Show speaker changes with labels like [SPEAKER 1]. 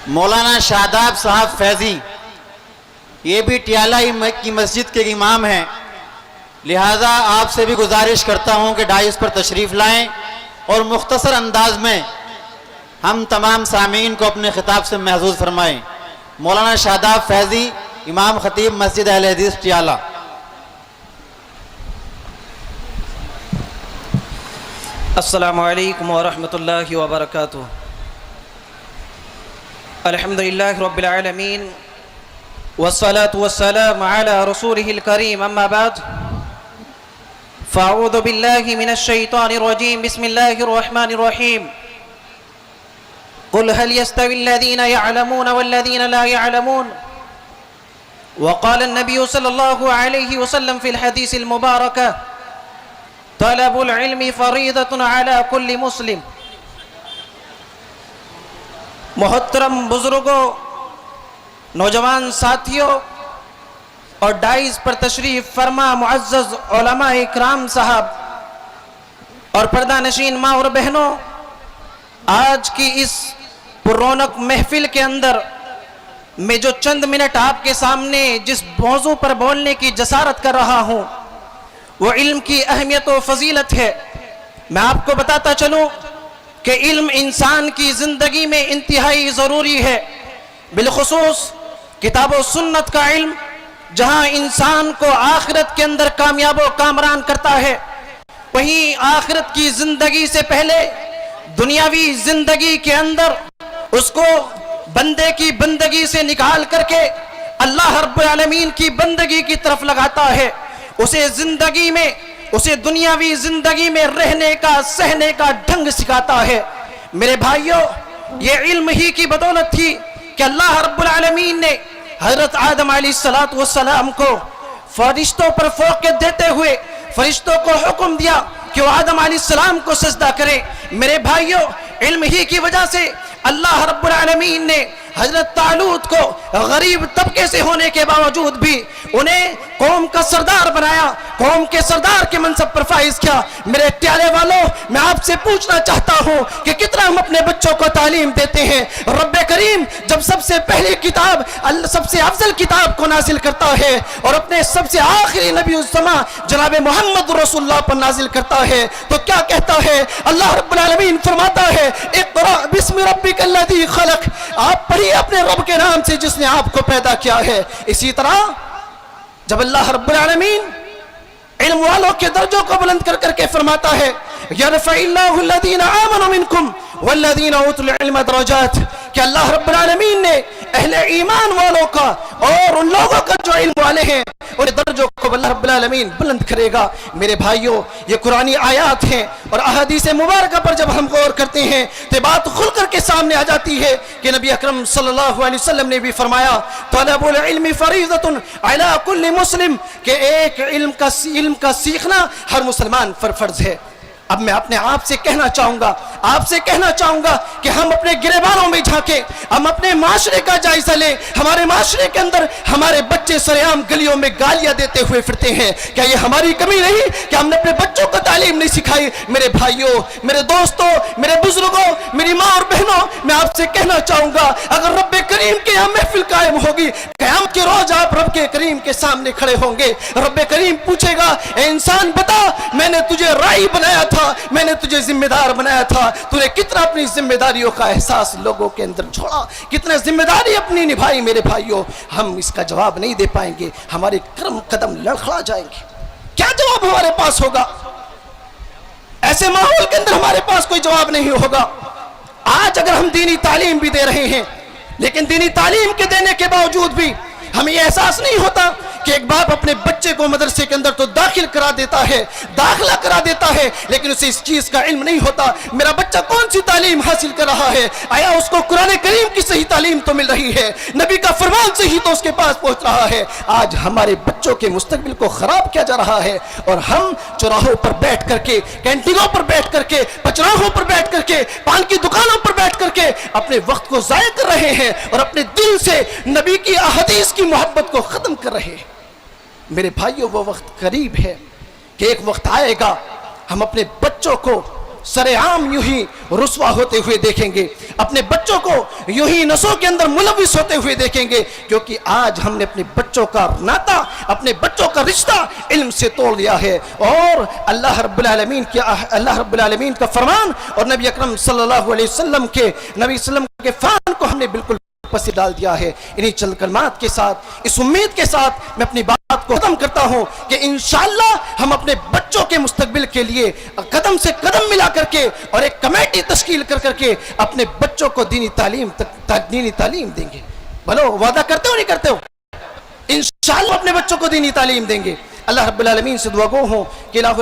[SPEAKER 1] مولانا شاداب صاحب فیضی یہ بھی ٹیالہ کی مسجد کے امام ہیں، لہٰذا آپ سے بھی گزارش کرتا ہوں کہ ڈائس پر تشریف لائیں اور مختصر انداز میں ہم تمام سامعین کو اپنے خطاب سے محظوظ فرمائیں۔ مولانا شاداب فیضی، امام خطیب مسجد اہل حدیث ٹیالہ۔
[SPEAKER 2] السلام علیکم ورحمۃ اللہ وبرکاتہ۔ الحمدللہ رب العالمین والصلاة والسلام على رسوله الكريم اما بعد فاعوذ باللہ من الشیطان الرجیم بسم اللہ الرحمن الرحیم قل هل يستوي الذين يعلمون والذين لا يعلمون وقال النبي صلی اللہ علیہ وسلم في الحديث المبارک طلب العلم فریضۃ علی کل مسلم۔ محترم بزرگوں، نوجوان ساتھیوں اور ڈائز پر تشریف فرما معزز علماء اکرام صاحب اور پردہ نشین ماں اور بہنوں، آج کی اس پررونق محفل کے اندر میں جو چند منٹ آپ کے سامنے جس موضوع پر بولنے کی جسارت کر رہا ہوں وہ علم کی اہمیت و فضیلت ہے۔ میں آپ کو بتاتا چلوں کہ علم انسان کی زندگی میں انتہائی ضروری ہے، بالخصوص کتاب و سنت کا علم، جہاں انسان کو آخرت کے اندر کامیاب و کامران کرتا ہے، وہیں آخرت کی زندگی سے پہلے دنیاوی زندگی کے اندر اس کو بندے کی بندگی سے نکال کر کے اللہ رب العالمین کی بندگی کی طرف لگاتا ہے، اسے زندگی میں، اسے دنیاوی زندگی میں رہنے کا سہنے کا ڈھنگ سکھاتا ہے۔ میرے بھائیوں، یہ علم ہی کی بدولت تھی کہ اللہ رب العالمین نے حضرت آدم علیہ السلام کو فرشتوں پر فوقیت دیتے ہوئے فرشتوں کو حکم دیا کہ وہ آدم علیہ السلام کو سجدہ کریں۔ میرے بھائیوں، علم ہی کی وجہ سے اللہ رب العالمین نے حضرت طالوت کو غریب طبقے سے ہونے کے باوجود بھی انہیں قوم کا سردار بنایا، قوم کے سردار کے منصب پر فائز کیا۔ میرے پیارے والوں، میں آپ سے پوچھنا چاہتا ہوں کہ کتنا ہم اپنے بچوں کو تعلیم دیتے ہیں۔ رب کریم جب سب سے پہلی کتاب، سب سے افضل کتاب کو نازل کرتا ہے اور اپنے سب سے آخری نبی الزما جناب محمد رسول اللہ پر نازل کرتا ہے تو کیا کہتا ہے؟ اللہ رب العالمین فرماتا ہے اقرأ بسم ربک الذی خلق، آپ پڑھیے اپنے رب کے نام سے جس نے آپ کو پیدا کیا ہے۔ اسی طرح جب اللہ رب العالمین علم والوں کے درجوں کو بلند کر کر کے فرماتا ہے یرفع اللہ الذین آمنوا منکم والذین اوتوا العلم درجات، کہ اللہ رب العالمین نے اہل ایمان والوں کا اور ان لوگوں کا جو علم والے ہیں اور درجوں کو اللہ رب العالمین بلند کرے گا۔ میرے بھائیوں، یہ قرآنی آیات ہیں اور احادیث مبارکہ پر جب ہم غور کرتے ہیں تو بات کھل کر کے سامنے آ جاتی ہے کہ نبی اکرم صلی اللہ علیہ وسلم نے بھی فرمایا طلب العلم فریضۃ علی کل مسلم، کہ ایک علم کا سیکھنا ہر مسلمان پر فرض ہے۔ اب میں اپنے آپ سے کہنا چاہوں گا کہ ہم اپنے گریبانوں میں جھانکیں، ہم اپنے معاشرے کا جائزہ لیں۔ ہمارے معاشرے کے اندر ہمارے بچے سرعام گلیوں میں گالیاں دیتے ہوئے پھرتے ہیں، کیا یہ ہماری کمی نہیں کہ ہم نے اپنے بچوں کو تعلیم نہیں سکھائی؟ میرے بھائیوں، میرے دوستوں، میرے بزرگوں، میری ماں اور بہنوں، میں آپ سے کہنا چاہوں گا اگر رب کریم کے یہاں محفل قائم ہوگی، قیامت کے روز آپ رب کے کریم کے سامنے کھڑے ہوں گے، رب کریم پوچھے گا اے انسان بتا، میں نے تجھے رائی بنایا تھا، میں نے تجھے ذمہ دار بنایا تھا، تو نے کتنا اپنی ذمہ داریوں کا احساس لوگوں کے اندر چھوڑا، کتنا ذمہ داری اپنی نبھائی؟ میرے بھائیوں، ہم اس کا جواب نہیں دے پائیں گے، ہمارے قدم لڑکھڑا جائیں گے۔ کیا جواب ہمارے پاس ہوگا؟ ایسے ماحول کے اندر ہمارے پاس کوئی جواب نہیں ہوگا۔ آج اگر ہم دینی تعلیم بھی دے رہے ہیں لیکن دینی تعلیم کے دینے کے باوجود بھی ہمیں یہ احساس نہیں ہوتا کہ ایک باپ اپنے بچے کو مدرسے کے اندر تو داخل کرا دیتا ہے، داخلہ کرا دیتا ہے، لیکن اسے اس چیز کا علم نہیں ہوتا میرا بچہ کون سی تعلیم حاصل کر رہا ہے، آیا اس کو قرآن کریم کی صحیح تعلیم تو مل رہی ہے، نبی کا فرمان صحیح تو اس کے پاس پہنچ رہا ہے۔ آج ہمارے بچوں کے مستقبل کو خراب کیا جا رہا ہے اور ہم چوراہوں پر بیٹھ کر کے، کینٹینوں پر بیٹھ کر کے، پچراہوں پر بیٹھ کر کے، پان کی دکانوں پر بیٹھ کر کے اپنے وقت کو ضائع کر رہے ہیں اور اپنے دل سے نبی کی احادیث کی محبت کو ختم کر رہے ہیں۔ میرے بھائیوں، وہ وقت قریب ہے کہ ایک وقت آئے گا ہم اپنے بچوں کو سر عام یوں ہی رسوا ہوتے ہوئے دیکھیں گے، اپنے بچوں کو یوں ہی نسوں کے اندر ملوث ہوتے ہوئے دیکھیں گے، کیونکہ آج ہم نے اپنے بچوں کا ناتا، اپنے بچوں کا رشتہ علم سے توڑ دیا ہے۔ اور اللہ رب العالمین کا فرمان اور نبی اکرم صلی اللہ علیہ وسلم کے فرمان کو ہم نے بالکل پس ڈال دیا ہے۔ انہی چند کلمات کے ساتھ، اس امید کے ساتھ میں اپنی بات کو ختم کرتا ہوں کہ انشاءاللہ ہم اپنے بچوں کے مستقبل کے لیے قدم سے قدم ملا کر کے اور ایک کمیٹی تشکیل کر کے اپنے بچوں کو دینی تعلیم دیں گے۔ بھلو وعدہ کرتے ہو نہیں کرتے ہو؟ انشاءاللہ اپنے بچوں کو دینی تعلیم دیں گے۔ اللہ رب العالمین سے دعا گو ہوں کہ الہ